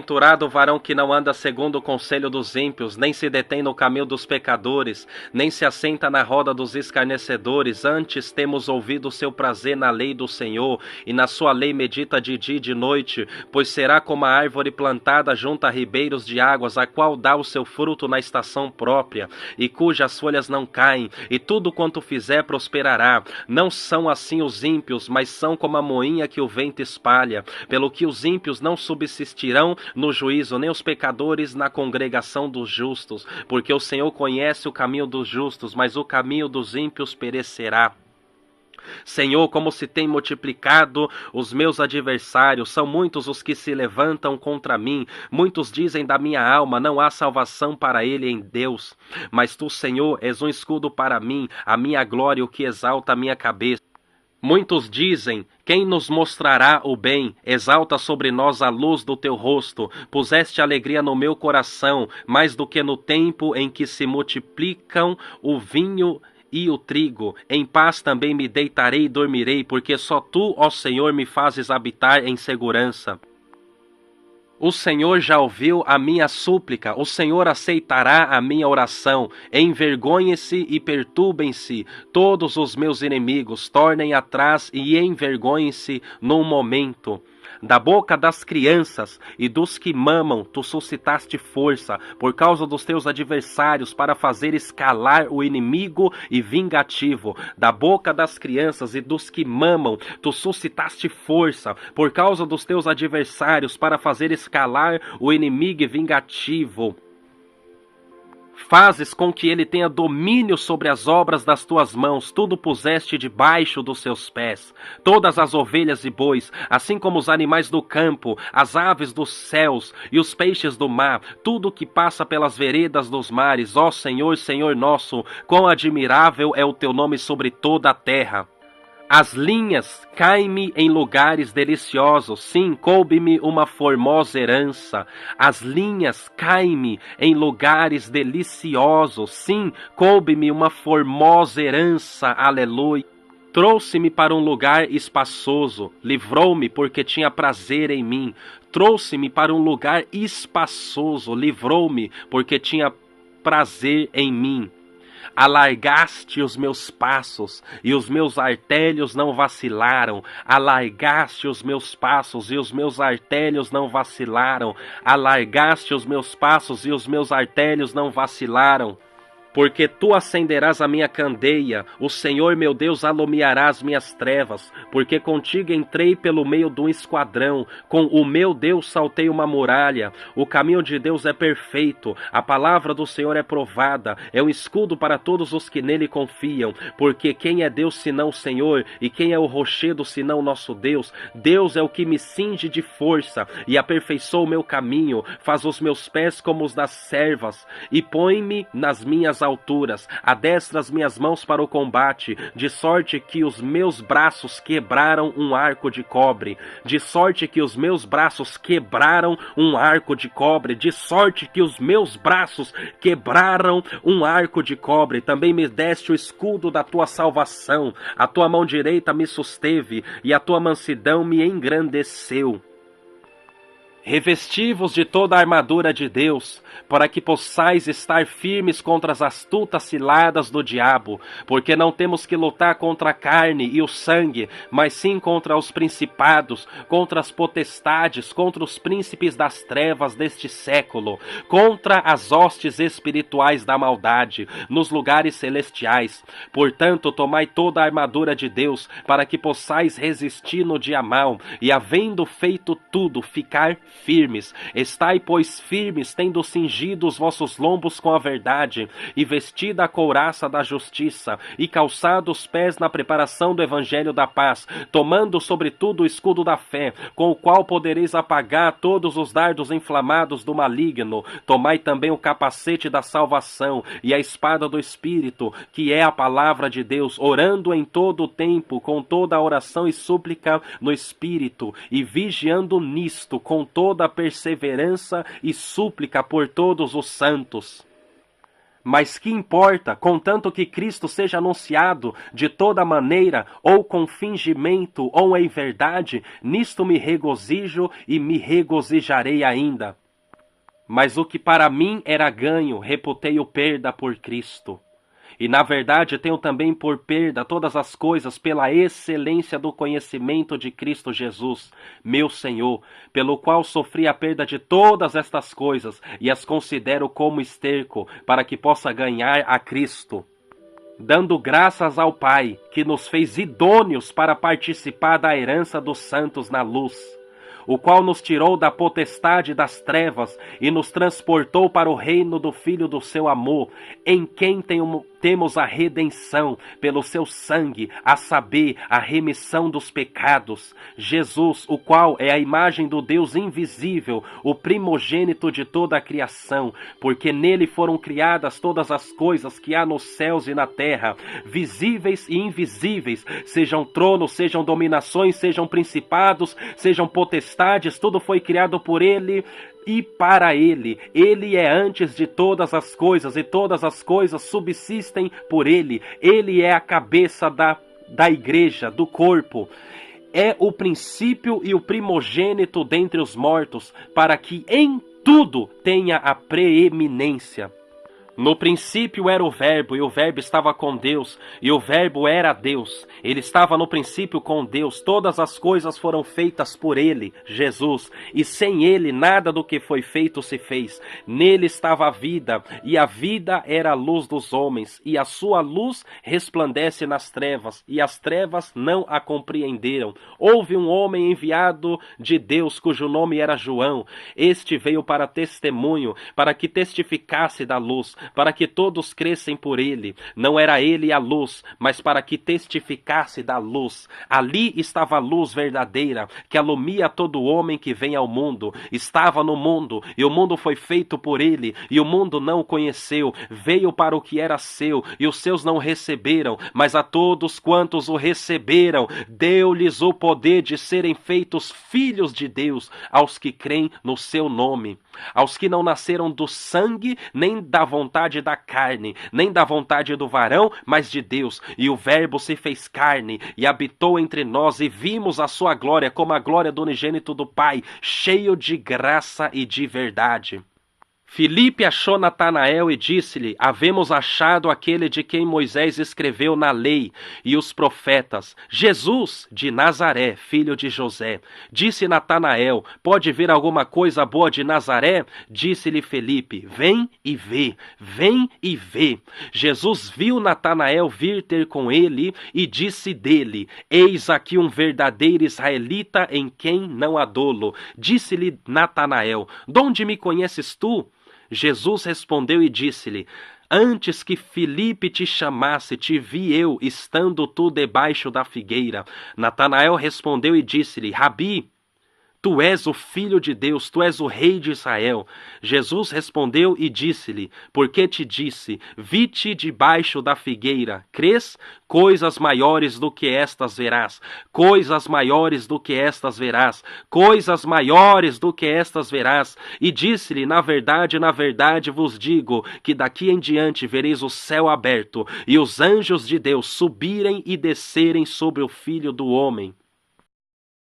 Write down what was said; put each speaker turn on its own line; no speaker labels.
Bem-aventurado o varão que não anda segundo o conselho dos ímpios, nem se detém no caminho dos pecadores, nem se assenta na roda dos escarnecedores. Antes temos ouvido o seu prazer na lei do Senhor, e na sua lei medita de dia e de noite, pois será como a árvore plantada junto a ribeiros de águas, a qual dá o seu fruto na estação própria, e cujas folhas não caem, e tudo quanto fizer prosperará. Não são assim os ímpios, mas são como a moinha que o vento espalha. Pelo que os ímpios não subsistirão no juízo, nem os pecadores na congregação dos justos, porque o Senhor conhece o caminho dos justos, mas o caminho dos ímpios perecerá. Senhor, como se tem multiplicado os meus adversários, são muitos os que se levantam contra mim, muitos dizem da minha alma, não há salvação para ele em Deus. Mas tu, Senhor, és um escudo para mim, a minha glória, o que exalta a minha cabeça. Muitos dizem, quem nos mostrará o bem? Exalta sobre nós a luz do teu rosto. Puseste alegria no meu coração, mais do que no tempo em que se multiplicam o vinho e o trigo. Em paz também me deitarei e dormirei, porque só tu, ó Senhor, me fazes habitar em segurança. O Senhor já ouviu a minha súplica, o Senhor aceitará a minha oração. Envergonhem-se e perturbem-se todos os meus inimigos, tornem atrás e envergonhem-se num momento. Da boca das crianças e dos que mamam, tu suscitaste força, por causa dos teus adversários, para fazer escalar o inimigo e vingativo. Da boca das crianças e dos que mamam, tu suscitaste força, por causa dos teus adversários, para fazer escalar o inimigo e vingativo. Fazes com que ele tenha domínio sobre as obras das tuas mãos, tudo puseste debaixo dos seus pés. Todas as ovelhas e bois, assim como os animais do campo, as aves dos céus e os peixes do mar, tudo que passa pelas veredas dos mares. Ó Senhor, Senhor nosso, quão admirável é o teu nome sobre toda a terra. As linhas caem-me em lugares deliciosos, sim, coube-me uma formosa herança. As linhas caem-me em lugares deliciosos, sim, coube-me uma formosa herança, aleluia. Trouxe-me para um lugar espaçoso, livrou-me porque tinha prazer em mim. Trouxe-me para um lugar espaçoso, livrou-me porque tinha prazer em mim. Alargaste os meus passos, e os meus artelhos não vacilaram. Alargaste os meus passos, e os meus artelhos não vacilaram. Alargaste os meus passos, e os meus artelhos não vacilaram. Porque tu acenderás a minha candeia, o Senhor meu Deus alumiará as minhas trevas, porque contigo entrei pelo meio de um esquadrão, com o meu Deus saltei uma muralha. O caminho de Deus é perfeito, a palavra do Senhor é provada, é um escudo para todos os que nele confiam, porque quem é Deus senão o Senhor, e quem é o rochedo senão o nosso Deus? Deus é o que me cinge de força, e aperfeiçoa o meu caminho, faz os meus pés como os das servas, e põe-me nas minhas alturas, adestra as minhas mãos para o combate, de sorte que os meus braços quebraram um arco de cobre, de sorte que os meus braços quebraram um arco de cobre, de sorte que os meus braços quebraram um arco de cobre. Também me deste o escudo da tua salvação, a tua mão direita me susteve, e a tua mansidão me engrandeceu. Revesti-vos de toda a armadura de Deus, para que possais estar firmes contra as astutas ciladas do diabo, porque não temos que lutar contra a carne e o sangue, mas sim contra os principados, contra as potestades, contra os príncipes das trevas deste século, contra as hostes espirituais da maldade, nos lugares celestiais. Portanto, tomai toda a armadura de Deus, para que possais resistir no dia mau, e havendo feito tudo, ficar firmes. Estai, pois, firmes, tendo cingido os vossos lombos com a verdade, e vestida a couraça da justiça, e calçado os pés na preparação do evangelho da paz, tomando sobretudo o escudo da fé, com o qual podereis apagar todos os dardos inflamados do maligno. Tomai também o capacete da salvação, e a espada do Espírito, que é a palavra de Deus, orando em todo o tempo, com toda a oração e súplica no Espírito, e vigiando nisto, com toda a perseverança e súplica por todos os santos. Mas que importa, contanto que Cristo seja anunciado de toda maneira, ou com fingimento, ou em verdade, nisto me regozijo e me regozijarei ainda. Mas o que para mim era ganho, reputei-o perda por Cristo. E na verdade tenho também por perda todas as coisas pela excelência do conhecimento de Cristo Jesus, meu Senhor, pelo qual sofri a perda de todas estas coisas e as considero como esterco, para que possa ganhar a Cristo, dando graças ao Pai, que nos fez idôneos para participar da herança dos santos na luz, o qual nos tirou da potestade das trevas e nos transportou para o reino do Filho do seu amor, em quem temos a redenção pelo seu sangue, a saber, a remissão dos pecados. Jesus, o qual é a imagem do Deus invisível, o primogênito de toda a criação, porque nele foram criadas todas as coisas que há nos céus e na terra, visíveis e invisíveis, sejam tronos, sejam dominações, sejam principados, sejam potestades, tudo foi criado por ele e para ele. Ele é antes de todas as coisas, e todas as coisas subsistem por ele. Ele é a cabeça da igreja, do corpo. É o princípio e o primogênito dentre os mortos, para que em tudo tenha a preeminência. No princípio era o Verbo, e o Verbo estava com Deus, e o Verbo era Deus. Ele estava no princípio com Deus. Todas as coisas foram feitas por ele, Jesus, e sem ele nada do que foi feito se fez. Nele estava a vida, e a vida era a luz dos homens, e a sua luz resplandece nas trevas, e as trevas não a compreenderam. Houve um homem enviado de Deus, cujo nome era João. Este veio para testemunho, para que testificasse da luz, para que todos crescem por ele. Não era ele a luz, mas para que testificasse da luz. Ali estava a luz verdadeira, que alumia todo homem que vem ao mundo. Estava no mundo, e o mundo foi feito por ele, e o mundo não o conheceu. Veio para o que era seu, e os seus não receberam, mas a todos quantos o receberam, deu-lhes o poder de serem feitos filhos de Deus, aos que creem no seu nome. Aos que não nasceram do sangue, nem da vontade da carne, nem da vontade do varão, mas de Deus. E o Verbo se fez carne e habitou entre nós, e vimos a sua glória como a glória do unigênito do Pai, cheio de graça e de verdade. Filipe achou Natanael e disse-lhe: havemos achado aquele de quem Moisés escreveu na lei e os profetas, Jesus de Nazaré, filho de José. Disse Natanael: pode ver alguma coisa boa de Nazaré? Disse-lhe Filipe: vem e vê, vem e vê. Jesus viu Natanael vir ter com ele e disse dele: eis aqui um verdadeiro israelita em quem não há dolo. Disse-lhe Natanael: donde me conheces tu? Jesus respondeu e disse-lhe: antes que Filipe te chamasse, te vi eu, estando tu debaixo da figueira. Natanael respondeu e disse-lhe: Rabi, tu és o Filho de Deus, tu és o Rei de Israel. Jesus respondeu e disse-lhe: porque te disse, vi-te debaixo da figueira, crês? Coisas maiores do que estas verás, coisas maiores do que estas verás, coisas maiores do que estas verás. E disse-lhe: na verdade vos digo, que daqui em diante vereis o céu aberto, e os anjos de Deus subirem e descerem sobre o Filho do Homem.